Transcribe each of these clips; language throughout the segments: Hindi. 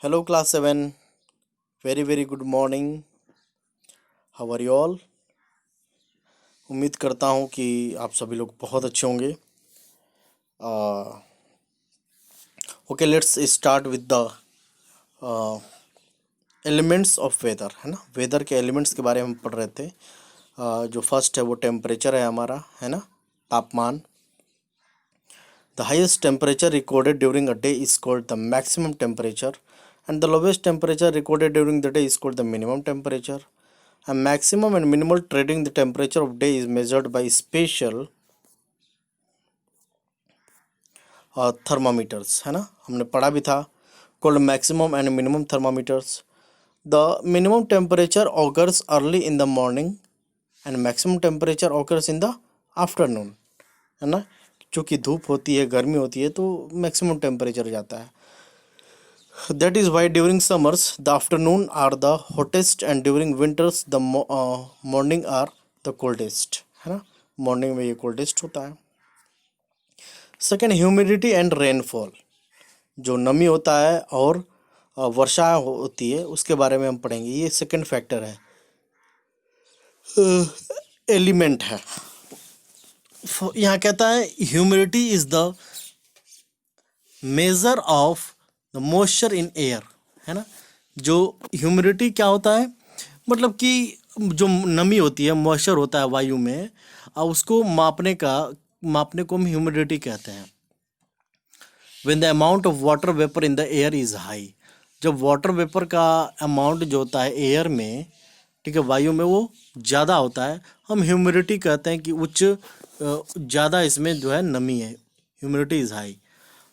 Hello, class 7. Very, very good morning. How are you all? उम्मीद करता हूँ कि आप सभी लोग बहुत अच्छे होंगे. Okay, let's start with the elements of weather, है ना. वेदर के एलिमेंट्स के बारे में हम पढ़ रहे थे. जो फर्स्ट है वो टेम्परेचर है हमारा, है ना, तापमान. The highest temperature recorded during a day is called the maximum temperature, and the lowest temperature recorded during the day is called the minimum temperature. And maximum and minimal trading the temperature of day is measured by special thermometers, है ना. हमने पढ़ा भी था, called maximum and minimum thermometers. The minimum temperature occurs early in the morning and maximum temperature occurs in the afternoon, है ना. चूँकि धूप होती है, गर्मी होती है, तो मैक्सिमम टेम्परेचर जाता है. That is why during summers the afternoon are the hottest and during winters the morning are the coldest, है ना. मॉर्निंग में ये कोल्डेस्ट होता है. Second, humidity and rainfall. जो नमी होता है और वर्षा होती है, उसके बारे में हम पढ़ेंगे. ये सेकेंड फैक्टर है, एलिमेंट है. यहाँ कहता है humidity is the measure of the moisture in air, है ना. जो ह्यूमिडिटी क्या होता है, मतलब कि जो नमी होती है, मॉइस्चर होता है वायु में, उसको मापने को हम ह्यूमिडिटी कहते हैं. When the amount of water vapour in the air is high. जब वाटर वेपर का अमाउंट जो होता है एयर में, ठीक है, वायु में, वो ज़्यादा होता है, हम ह्यूमिडिटी कहते हैं कि उच्च, ज़्यादा इसमें जो है नमी है, ह्यूमिडिटी इज़ हाई.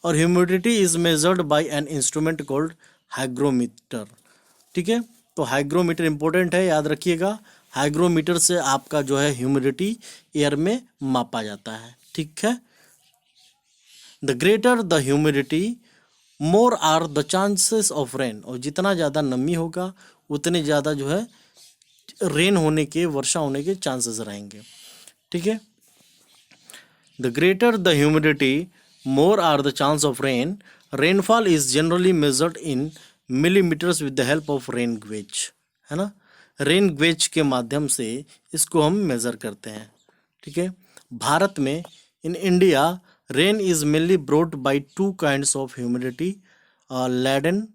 और humidity is measured by an instrument called hygrometer. ठीक है, तो हाइग्रोमीटर इंपॉर्टेंट है, याद रखिएगा. हाइग्रोमीटर से आपका जो है ह्यूमिडिटी एयर में मापा जाता है. ठीक है. The greater the humidity more are the chances of rain. और जितना ज़्यादा नमी होगा उतने ज़्यादा जो है रेन होने के, वर्षा होने के चांसेस रहेंगे. ठीक है. The greater the humidity more are the chance of rain. Rainfall is generally measured in millimetres with the help of rain gauge, है ना. रेन गेज के माध्यम से इसको हम मेज़र करते हैं. ठीक है. भारत में, in India, rain is mainly brought by two kinds of humidity laden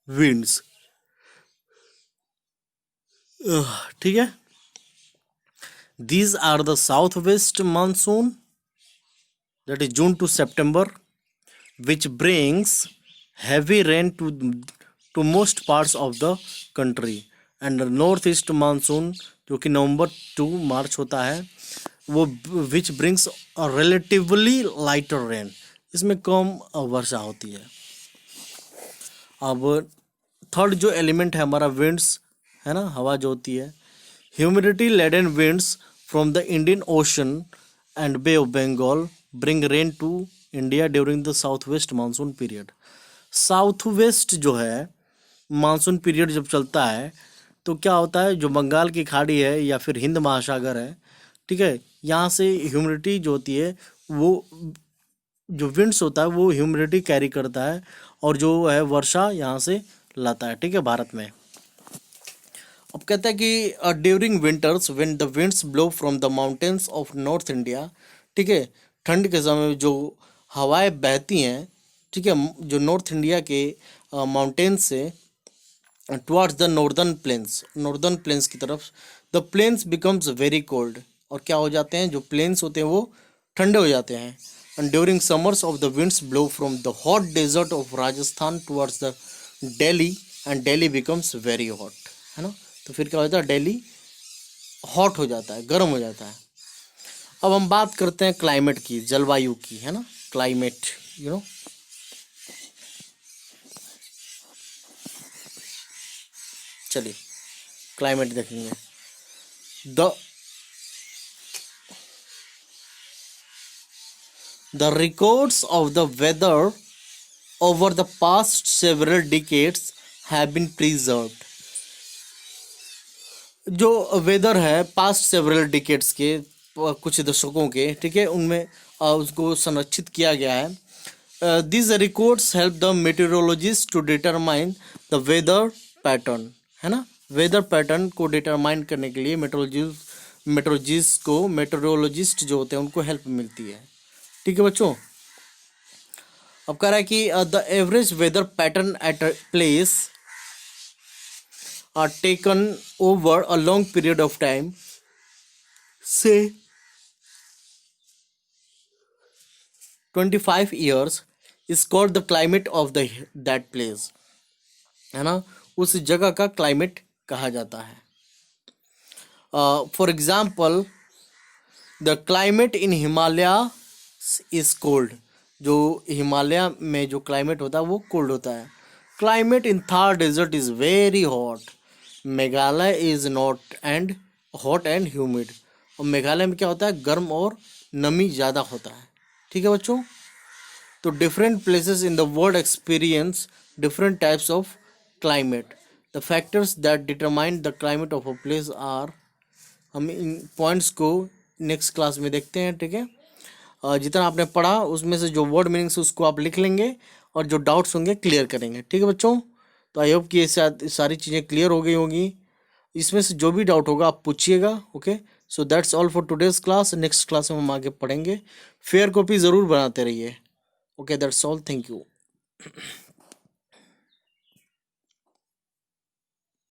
winds. ठीक है. These are the southwest monsoon, that is June to September, which brings heavy rain to most parts of the country, and the northeast monsoon जो कि नवंबर टू मार्च होता है, वो which brings a relatively lighter rain. इसमें कम वर्षा होती है. अब थर्ड जो एलिमेंट है हमारा, विंड्स, है ना, हवा जो होती है. Humidity laden winds from the Indian Ocean and Bay of Bengal bring rain to India during the south west monsoon period. South west जो है मानसून पीरियड जब चलता है, तो क्या होता है, जो बंगाल की खाड़ी है या फिर हिंद महासागर है, ठीक है, यहाँ से ह्यूमिडिटी जो होती है, वो जो विंड्स होता है वो ह्यूमिडिटी कैरी करता है, और जो है वर्षा यहाँ से लाता है. ठीक है, भारत में. अब कहता है कि during winters when the winds blow from the mountains of north India. ठीक है, ठंड के समय में जो हवाएं बहती हैं, ठीक है, जो नॉर्थ इंडिया के माउंटेन्स से टुवर्ड्स द नॉर्दर्न प्लेन्स की तरफ, the plains becomes very cold. और क्या हो जाते हैं, जो प्लेन्स होते हैं वो ठंडे हो जाते हैं. And during summers of the winds blow from the hot desert of Rajasthan towards the Delhi, and Delhi becomes very hot, है ना. तो फिर क्या होता है, दिल्ली हॉट हो जाता है, गर्म हो जाता है. अब हम बात करते हैं क्लाइमेट की, जलवायु की, है ना. क्लाइमेट, यू नो, चलिए क्लाइमेट देखेंगे. The records of the weather over the past several decades have been preserved. जो वेदर है पास्ट सेवरल डिकेड्स के, कुछ दशकों के, ठीक है, उनमें उसको संरक्षित किया गया है. these records help the meteorologists to determine the weather pattern, है ना. वेदर पैटर्न को डिटरमाइन करने के लिए मेट्रोलॉजिस्ट जो होते हैं उनको हेल्प मिलती है. ठीक है बच्चों. अब कह रहा है कि the average weather pattern at a place are taken over a long period of time से 25 years is called the climate of that place, है ना. उस जगह का क्लाइमेट कहा जाता है. For example the climate in Himalaya is cold. जो हिमालय में जो क्लाइमेट होता है वो कोल्ड होता है. Climate in Thar desert is very hot. Meghalaya is not and hot and humid. और मेघालय में क्या होता है, गर्म और नमी ज़्यादा होता है. ठीक है बच्चों. तो different places in the world experience different types of climate. The factors that determine the climate of a place are. हम इन पॉइंट्स को नेक्स्ट क्लास में देखते हैं. ठीक है. जितना आपने पढ़ा उसमें से जो वर्ड मीनिंग्स उसको आप लिख लेंगे और जो डाउट्स होंगे क्लियर करेंगे. ठीक है बच्चों. तो आई होप कि ये सारी चीज़ें क्लियर हो गई होंगी. इसमें से जो भी डाउट होगा आप पूछिएगा. Okay. So that's all for today's class. Next class में हम आगे पढ़ेंगे. फेयर कॉपी ज़रूर बनाते रहिए. Okay that's all. Thank you.